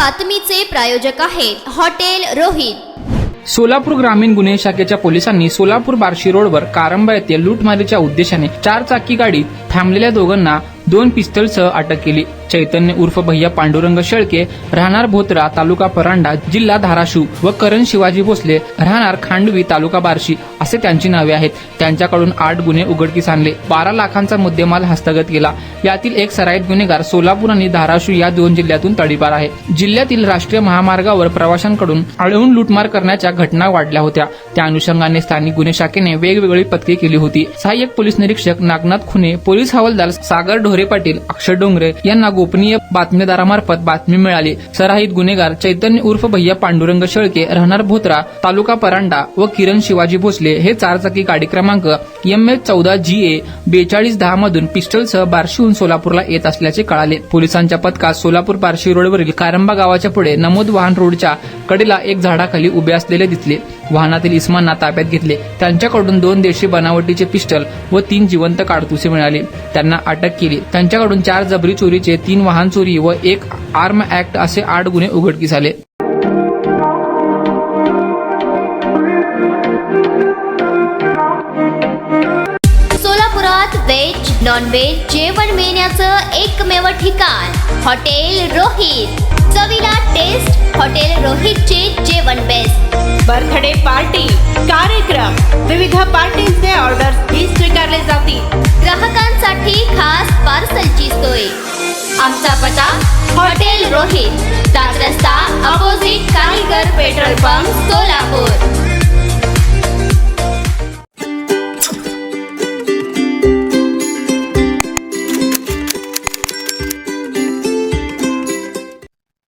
बातमीचे प्रायोजक आहेत हॉटेल रोहित। सोलापूर ग्रामीण गुन्हे शाखेच्या पोलिसांनी सोलापूर बार्शी रोडवर कारंबा येथे लूटमारीच्या उद्देशाने 4 चाकी गाडीत थांबलेल्या दोघांना 2 पिस्तलसह अटक केली। चैतन्य उर्फ भैया पांडुरंग शेळके राहणार भोत्रा तालुका परांडा जिल्हा धाराशिव व करण शिवाजी भोसले राहणार खांडवी तालुका बार्शी असे त्यांची नावे आहेत। त्यांच्याकडून 8 गुन्हे उघडकीस आणले, 12 लाखांचा मुद्देमाल हस्तगत केला। यातील एक सराईत गुन्हेगार सोलापूर आणि धाराशिव या 2 जिल्ह्यातून तडीपार आहे। जिल्ह्यातील राष्ट्रीय महामार्गावर प्रवाशांकडून आळवून लूटमार करण्याच्या घटना वाढल्या होत्या। त्या अनुषंगाने स्थानिक गुन्हे शाखेने वेगवेगळी पथके केली होती। सहाय्यक पोलीस निरीक्षक नागनाथ खुने, पोलीस हवालदार सागर ढोरे पाटील, अक्षर डोंगरे यांना गोपनीय बातमीदारामार्फत बातमी मिळाली। सराईत गुन्हेगार चैतन्य उर्फ भैया पांडुरंग शेळके राहणार भोत्रा तालुका परांडा व किरण शिवाजी भोसले हे 4 चाकी गाडी क्रमांक MS14GA 4210 मधून पिस्टलसह बार्शीहून सोलापूरला येत असल्याचे कळाले। पोलिसांच्या पथकात सोलापूर बार्शी रोडवरील कारंबा गावाच्या पुढे नमूद वाहन रोडच्या कडेला एक झाडाखाली उभे असलेले दिसले। वाहनातील इस्मांना ताब्यात घेतले। त्यांच्याकडून 2 देशी बनावटीचे पिस्टल व 3 जिवंत काडतुसे मिळाले। त्यांना अटक केली। त्यांच्याकडून 4 जबरी चोरीचे, 3 वाहन चोरी व 1 आर्म ऍक्ट असे 8 गुन्हे उघडकीस आले। सोलापुरात व्हेज नॉन व्हेज जेवण मिळण्याचं एकमेव ठिकाण हॉटेल रोहित। चवीला टेस्ट, हॉटेल रोहितचे जेवण बेस्ट। बर्थडे पार्टी, कार्यक्रम, विविध पार्टींचे ऑर्डर्स ही स्वीकारले जातील। ग्राहकांसाठी खास पार्सलची सोय। आमचा पत्ता हॉटेल रोहित, 7 रस्ता अपोजिट कारीगर पेट्रोल पंप, सोलापूर।